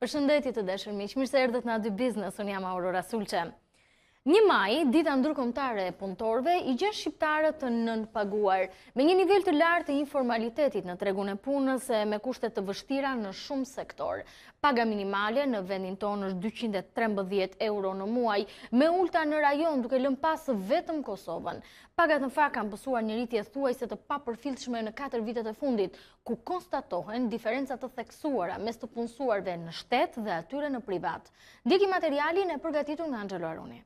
Përshëndetje të dashur miq, mirë se erdhët në dy biznes, unë jam Aurora Sulçe. 1 maj, dita ndërkombëtare e punëtorëve, i gjen shqiptarët të nënpaguar, me një nivel të lartë të informalitetit në tregun e punës e me kushte të vështira në shumë sektor. Paga minimale në vendin tonë është 213 euro në muaj, me ulëta në rajon duke lënë pas vetëm Kosovën. Pagat në fakt kanë pësuar një rritje thuajse të papërfillshme në 4 vitet e fundit, ku konstatohen diferenca të theksuara mes të punësuarve në shtet dhe atyre në privat. Ndjeki materialin e përgatitur nga Angelo Aruni.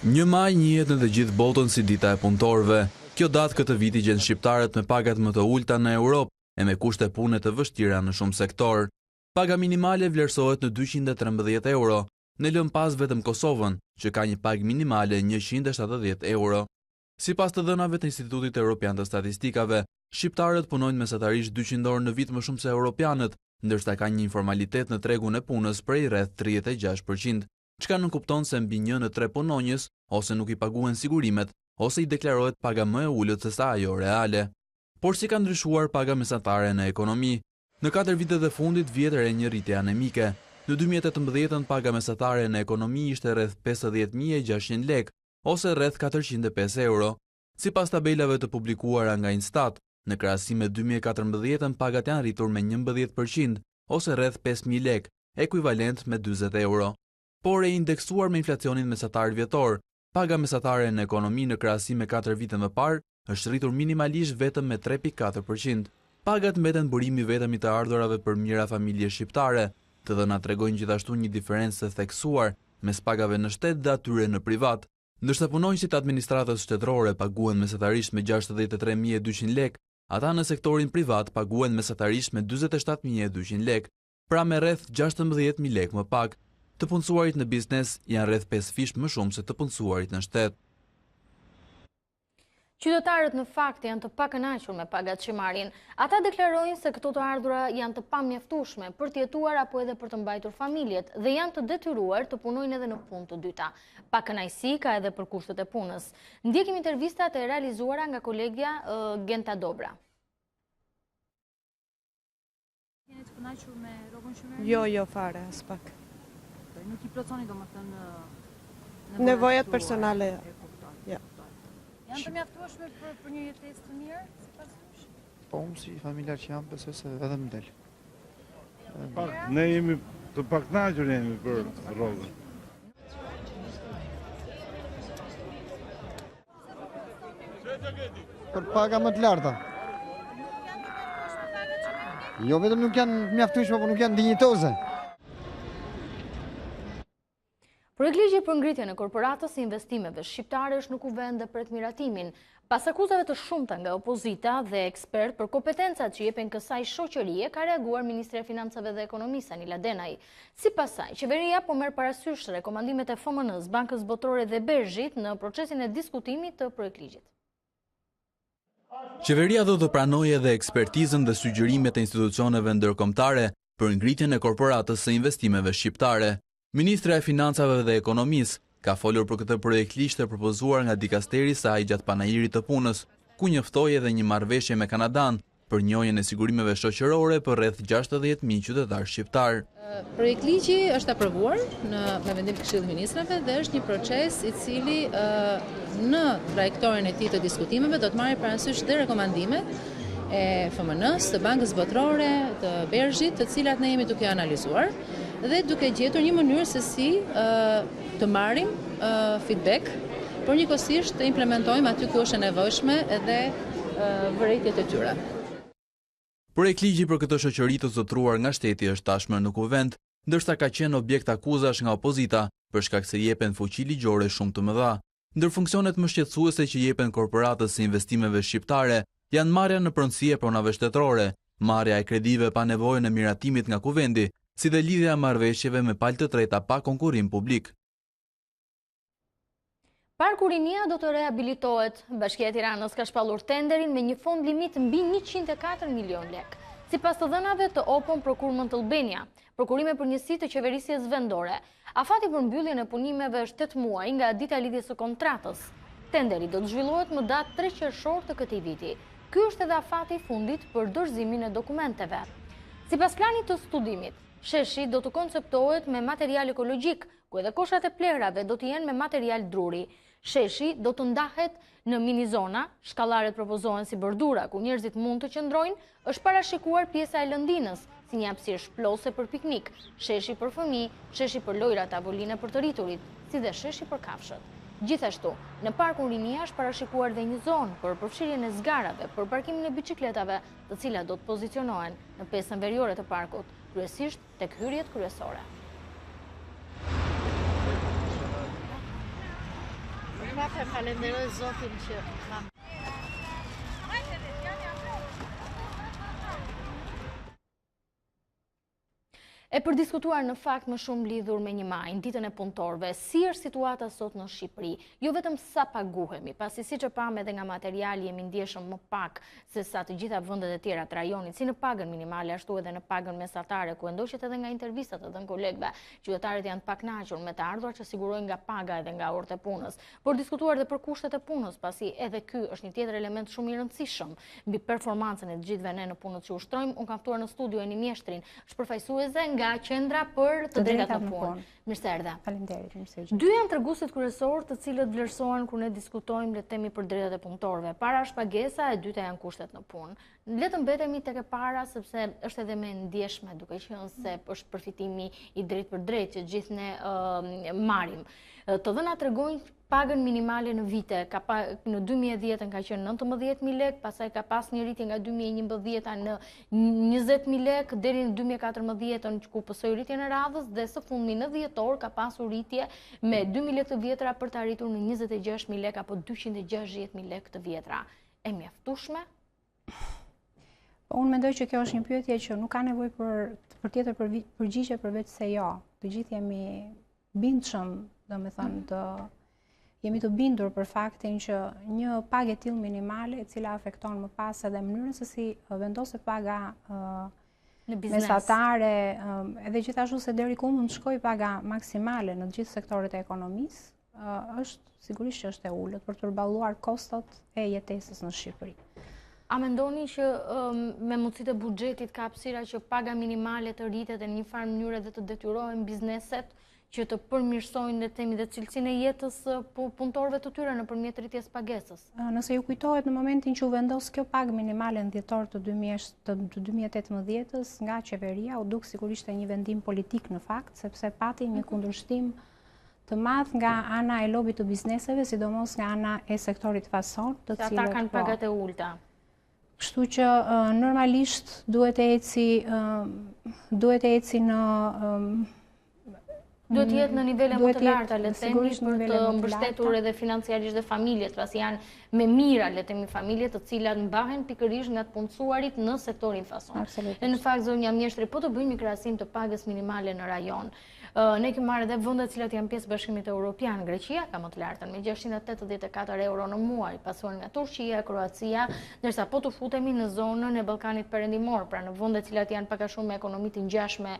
1 maj njihet në të gjithë botën si dita e punëtorëve. Kjo datë këtë vit i gjen shqiptarët me pagat më të ulta në Europë e me kushte pune të vështira në shumë sektor. Paga minimale vlerësohet në 213 euro, në lëm pas vetëm Kosovën, që ka një pagë minimale 170 euro. Sipas të dhënave të Institutit Evropian të Statistikave, shqiptarët punojnë mesatarisht 200 orë në vit më shumë se europianët, ndërsa ka një informalitet në tregun e punës prej rreth 36%. Çka nënkupton se mbi 1 në 3 punonjës ose nuk i paguen sigurimet, ose i deklarohet paga më e ulët se sa ajo reale. Por si ka ndryshuar paga mesatare në ekonomi? Në 4 vitet e fundit vjet re një rritje anemike. Në 2018 paga mesatare në ekonomi ishte rreth 50.600 lek, ose rreth 405 euro. Sipas tabelave të publikuara nga Instat, në krahasim me 2014 pagat janë rritur me 11%, ose rreth 5.000 lek, ekuivalent me 40 euro. Por e indeksuar me inflacionin mesatar vjetor, paga mesatare në ekonomi në krahasim me 4 vite më parë është rritur minimalisht vetëm me 3.4%. Pagat mbeten burimi vetëm i të ardhurave për mira familje shqiptare. Të dhënat tregojnë gjithashtu një diferencë të theksuar mes pagave në shtet dhe atyre në privat. Ndërsa punonjësit të administratës shtetërore paguen mesatarisht me 63.200 lek, ata në sektorin privat paguen mesatarisht me 47.200 lek, pra me rreth 16.000 lek më pak. Të punësuarit në biznes janë rreth 5 fish më shumë se të punësuarit në shtet. Qytetarët në fakt janë të pakënaqur me pagat që marrin. Ata deklarojnë se këto të ardhura janë të pamjaftueshme për të jetuar apo edhe për të mbajtur familjet dhe janë të detyruar të punojnë edhe në punë të dyta. Pakënaqësi ka edhe për kushtet e punës. Ndjekim intervistat e realizuara nga kolegja Genta Dobra. Jeni të kënaqur me rrogën që merrni? Jo, fare, as pak. Nuk i plotësoni domethënë nevojat personale. Ja. Janë të mjaftueshme për një jetesë të mirë, sipas jush? Po, unë si familjar që jam, besoj se edhe më del. Ne jemi të pakënaqur jemi për rrogën. Për paga më të larta. Jo vetëm nuk janë mjaftueshme, por nuk janë dinjitoze. Projektligji për ngritjen e korporatës së investimeve shqiptare është në kuvend dhe pret miratimin, pas akuzave të shumta nga opozita dhe ekspert për kompetencat që jepen kësaj shoqërie, ka reaguar Ministri e Financave dhe Ekonomisë Anila Denaj. Sipas saj, qeveria po merr parasysh rekomandimet e FMN-s, Bankës Botërore dhe Bergjit në procesin e diskutimit të projektligjit. Qeveria do të pranojë edhe ekspertizën dhe sugjerimet e institucioneve ndërkombëtare për ngritjen e korporatës së investimeve shqiptare. Ministra e Financave dhe Ekonomisë ka folur për këtë projektligj të propozuar nga dikasteri i saj gjatë panajirit të punës, ku njoftoi edhe një marrëveshje me Kanadan për njojën e sigurimeve shoqërore për rreth 60.000 qytetarë shqiptar. Projektligji është aprovuar me vendim të Këshillit të Ministrave dhe është një proces i cili në trajektorin e tij të diskutimeve do të marrë parasysh dhe rekomandimet e FMN-s, të Bankës Botërore, të Bergjit, të cilat ne jemi duke analizuar dhe duke gjetur një mënyrë se si të marrim feedback, por njëkohësisht të implementojmë aty ku është e nevojshme edhe vërejtjet e tyre. Projektligji për këtë shoqëri të zotëruar nga shteti është tashmë në kuvend, ndërsa ka qenë objekt akuzash nga opozita për shkak se jepen fuqi ligjore shumë të mëdha. Ndër funksionet më shqetësuese që jepen korporatës së investimeve shqiptare janë marrja në pronësi e pronave shtetërore, marrja e kredive pa nevojën e miratimit nga kuvendi, si dhe lidhja e marrëveshjeve me palë të treta pa konkurrim publik. Parku Rinia do të rehabilitohet. Bashkia e Tiranës ka shpallur tenderin me një fond limit mbi 104 milion lek. Sipas të dhënave të Open Procurement Albania, prokurime për njësi të qeverisjes vendore, afati për mbylljen e punimeve është 8 muaj nga dita e lidhjes së kontratës. Tenderi do të zhvillohet më datë 3 qershor të këtij viti. Ky është edhe afati i fundit për dorëzimin e dokumenteve. Sipas planit të studimit, sheshi do të konceptohet me material ekologjik, ku edhe koshat e plerave do të jenë me material druri. Sheshi do të ndahet në minizona, shkallaret propozohen si bordura, ku njerëzit mund të qëndrojnë, është parashikuar pjesa e lëndinës, si një hapësirë shplose për piknik, sheshi për fëmijë, sheshi për lojra tavoline për të rriturit, si dhe sheshi për kafshët. Gjithashtu, në parkun Rinia është parashikuar dhe një zonë për përfshirjen e zgarave për parkimin e biçikletave, të cilat do të pozicionohen në pjesën veriore të parkut, kryesisht tek hyrjet kryesore. Falenderoj Zotin që E për diskutuar në fakt më shumë lidhur me një maj, në ditën e punëtorëve, si është situata sot në Shqipëri, jo vetëm sa paguhemi, pasi siç e pam edhe nga materiali jemi ndjeshëm më pak se sa të gjitha vendet e tjera të rajonit, si në pagën minimale, ashtu edhe në pagën mesatare, ku ndoqet edhe nga intervistat edhe në kolegëve, qytetarët janë të pakënaqur me të ardhurat që sigurojnë nga paga edhe nga orët e punës. Por diskutuar edhe për kushtet e punës, pasi edhe ky është një tjetër element shumë i rëndësishëm mbi performancën e të gjithëve ne në punët që ushtrojmë. Unë kam ftuar në studio e një Mjeshtrin, shpërfaqësuese nga Qendra për të drejtat në punë. Mirë se erdhe. Faleminderit, mirë se Dy janë treguesit kryesorë të cilët vlerësohen kur ne diskutojmë le të themi për drejtat e punëtorëve. Para është pagesa, e dyta janë kushtet në punë. Le të mbetemi tek e para sepse është edhe më e ndjeshme, duke qenë se është përfitimi i drejt për drejt që gjithë ne marrim. Të dhënat tregojnë pagën minimale në vite, në 2010 ka qenë 19.000 lek, pastaj ka pas një rritje nga 2011 në 20.000 lek, deri në 2014 ku pësoi rritjen e radhës dhe së fundmi në dhjetor ka pasur rritje me 2.000 lek të vjetra për të arritur në 26.000 lek apo 260.000 lek të vjetra. E mjaftueshme? Unë mendoj që kjo është një pyetje që nuk ka nevojë për tjetër përgjigje përveç se jo. Të gjithë jemi bindshëm, domethënë jemi të bindur për faktin që një pagë e tillë minimale, e cila afekton më pas edhe mënyrën se si vendoset paga në biznes mesatare, edhe gjithashtu se deri ku mund të shkojë paga maksimale në të gjithë sektorët e ekonomisë, është sigurisht që është e ulët për të përballuar kostot e jetesës në Shqipëri. A mendoni që me mundësitë e buxhetit ka hapësira që paga minimale të rritet në një farë mënyrë dhe të detyrohen bizneset që të përmirësojnë dhe cilësinë e jetës punëtorëve të tyre nëpërmjet rritjes pagesës? Nëse ju kujtohet në momentin që u vendos kjo pagë minimale në dhjetor të 2018-s nga qeveria, u duk sigurisht e një vendim politik në fakt, sepse pati një kundërshtim të madh nga ana e lobit të bizneseve, sidomos nga ana e sektorit fason, të cilët ata kanë pagat e ulta. Kështu që normalisht duhet të eci në Duhet të jetë në nivele më të larta, le të themi, për të mbështetur edhe financiarisht dhe familjet, pasi janë me mira, le të themi, familje të cilat mbahen pikërisht nga të punësuarit në sektorin fason. Dhe në fakt zonja Mjeshtri, po të bëjmë një krahasim të pagës minimale në rajon. Ne kemi marrë edhe vendet cilat janë pjesë Bashkimit Evropian. Greqia ka më të lartën me 684 euro në muaj, pasuar nga Turqia, Kroacia, ndërsa po të futemi në zonën e Ballkanit Perëndimor, pra në vendet cilat janë pak a shumë me ekonomi të ngjashme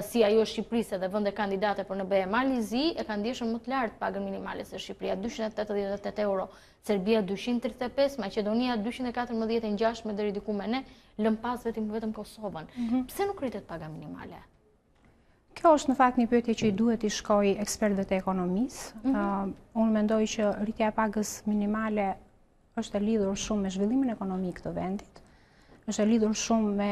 si ajo e Shqipërisë dhe vende kandidate për në BE. Malizi e ka ndjeshur më të lartë pagën minimale se Shqipëria, 288 euro, Serbia 235, Maqedonia 214 e ngjashme deri diku me ne, lëm pas vetëm Kosovën. Pse nuk rritet paga minimale? Kjo është në fakt një pyetje që i duhet i shkojë ekspertëve të ekonomisë. Unë mendoj që rritja e pagës minimale është e lidhur shumë me zhvillimin ekonomik të vendit, është e lidhur shumë me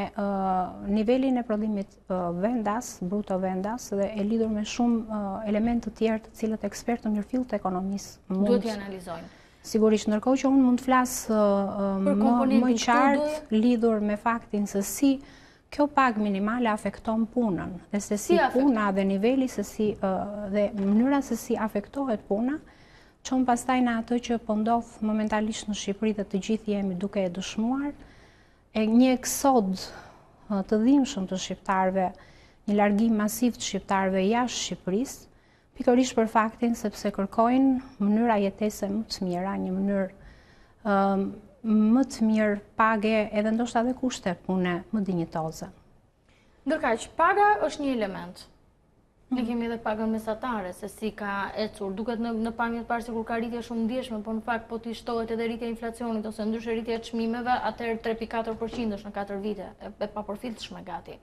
nivelin e prodhimit vendas, bruto vendas, dhe e lidhur me shumë elementë të tjerë të cilët ekspertë në mirëfill të ekonomisë duhet t'i analizojnë. Sigurisht, ndërkohë që unë mund të flas më qartë lidhur me faktin se si kjo pagë minimale afekton punën, dhe se si puna dhe niveli dhe mënyra se si afektohet puna, çon pastaj në atë që po ndodh momentalisht në Shqipëri dhe të gjithë jemi duke e dëshmuar, e një eksod të dhimbshëm të shqiptarëve, një largim masiv të shqiptarëve jashtë Shqipërisë, pikërisht për faktin sepse kërkojnë mënyra jetese më të mira, një mënyrë më të mirë page edhe ndoshta edhe kushte pune më dinjitoze. Ndërkaq, paga është një element. Ne kemi edhe pagën mesatare, se si ka ecur. Duket në pamjet parë sikur ka rritje shumë ndjeshme, por në fakt po t'i shtohet edhe rritja e inflacionit ose ndryshe rritja e çmimeve, atëherë 3.4% në 4 vite, e papërfillshme gati.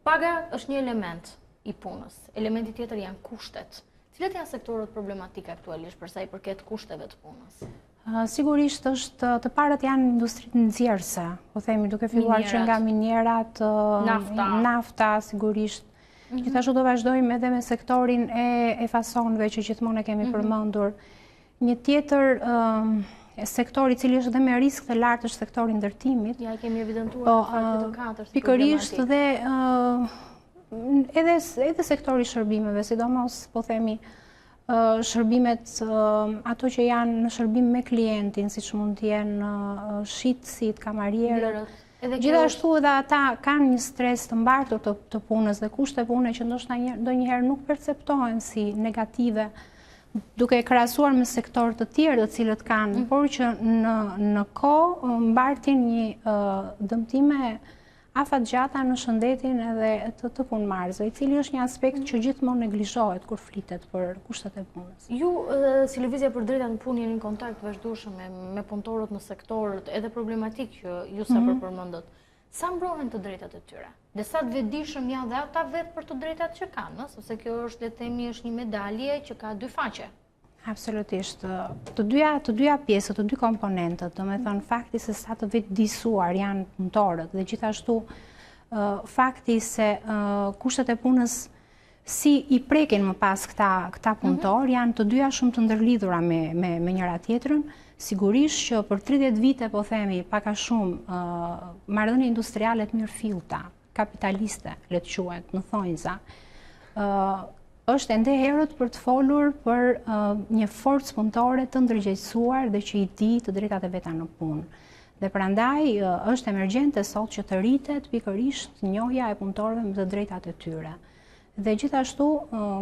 Paga është një element i punës. Elementi tjetër janë kushtet. Cilat janë sektorët problematike aktualisht për sa i përket kushteve të punës? Sigurisht është të parët janë industritë nxjerrëse, po themi duke filluar që nga minierat, nafta sigurisht. Gjithashtu do vazhdojmë edhe me sektorin e fasonëve që gjithmonë e kemi përmendur. Një tjetër sektor i cili është dhe me risk të lartë është sektori i ndërtimit. Ja, kemi evidentuar në fakti të katërt. Pikërisht dhe edhe sektori i shërbimeve, sidomos po themi shërbimet ato që janë në shërbim me klientin, siç mund të jenë shitësit, kamarierët. Gjithashtu edhe ata kanë një stres të mbartur të punës dhe kushte pune që ndoshta ndonjëherë nuk perceptohen si negative, duke e krahasuar me sektorë të tjerë të cilët kanë, por që në kohë mbartin një dëmtime afatgjata në shëndetin edhe të punëmarrësve, i cili është një aspekt që gjithmonë neglizhohet kur flitet për kushtet e punës. Ju, si Lëvizja për Drejtat në Punë, jeni në kontakt vazhdueshëm me punëtorët në sektorët edhe problematik që ju sa përmendët. Sa mbrohen të drejtat e tyre? Dhe sa të vetëdijshëm janë dhe ata vetë për të drejtat që kanë, sepse kjo është, le të themi, është një medalje që ka dy faqe. Absolutisht. Të dyja pjesët, të dy komponentët, do me thënë fakti se sa të vetëdijsuar janë punëtorët dhe gjithashtu fakti se kushtet e punës si i prekin më pas këta punëtor, janë të dyja shumë të ndërlidhura me njëra tjetrën. Sigurisht që për 30 vite, po themi, pak a shumë marrëdhënie industriale të mirëfillta, kapitaliste, le të quhet, në thonjza, është ende herët për të folur për një forcë punëtore të ndërgjegjësuar dhe që i di të drejtat e veta në punë. Dhe prandaj është emergjente sot që të rritet pikërisht njohja e punëtorëve me të drejtat e tyre. Dhe gjithashtu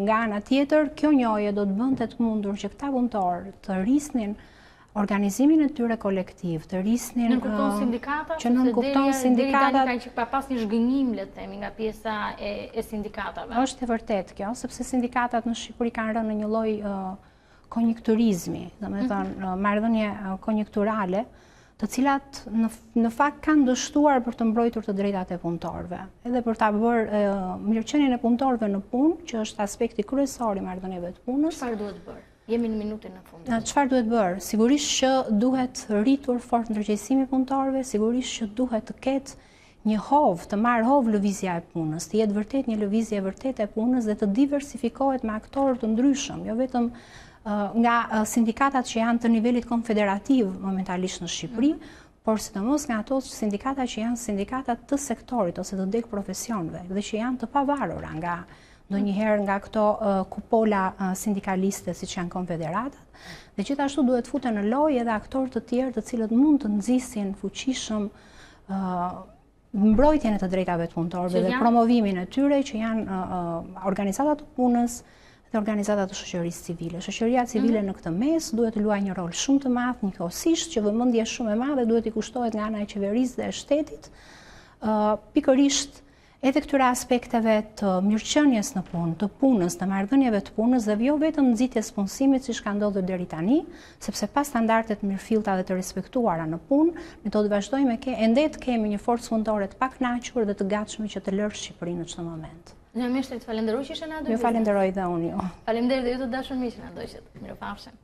nga ana tjetër, kjo njohje do të bënte të mundur që këta punëtorë të rrisnin organizimin e tyre kolektiv, të rrisnin që nënkupton sindikatat, që pa pas një zhgënjim, le të themi, nga pjesa e sindikatave. Është e vërtet kjo, sepse sindikatat në Shqipëri kanë rënë në një lloj konjunkturizmi, domethënë marrëdhënie konjunkturale, të cilat në fakt kanë dështuar për të mbrojtur të drejtat e punëtorëve, edhe për ta bërë mirëqenien e punëtorëve në punë, që është aspekti kryesor i marrëdhënieve të punës. Çfarë duhet bërë? Jemi në minutën e fundit. Çfarë duhet bërë? Sigurisht që duhet rritur fort ndërgjegjësimi i punëtorëve, sigurisht që duhet të ketë një hovë, të marrë hovë lëvizja e punës, të jetë vërtet një lëvizje e vërtetë e punës dhe të diversifikohet me aktorë të ndryshëm, jo vetëm nga sindikatat që janë të nivelit konfederativ momentalisht në Shqipëri, por sidomos nga ato sindikata që janë sindikatat të sektorit ose të deg profesionëve dhe që janë të pavarura ndonjëherë nga këto kupola sindikaliste siç janë konfederatat, dhe gjithashtu duhet futen në lojë edhe aktorë të tjerë të cilët mund të nxisin fuqishëm mbrojtjen e të drejtave të punëtorëve dhe promovimin e tyre, që janë organizatat të punës dhe organizatat të shoqërisë civile. Shoqëria civile në këtë mes duhet të luajë një rol shumë të madh, njëkohësisht që vëmendje shumë e madhe duhet i kushtohet nga ana e qeverisë dhe e shtetit, pikërisht edhe këtyre aspekteve të mirëqenies në punë, të punës, të marrëdhënieve të punës dhe jo vetëm nxitjes punësimit siç ka ndodhur deri tani, sepse pas standardet të mirëfillta dhe të respektuara në punë, ne do të vazhdojmë ende të kemi një forcë punëtore të pakënaqur dhe të gatshme që të lërë Shqipërinë në çdo moment. Mjeshtri, të falenderoj që ishe na. Ju falenderoj dhe unë ju. Faleminderit dhe ju të dashur miq që na ndoqët. Mirupafshim.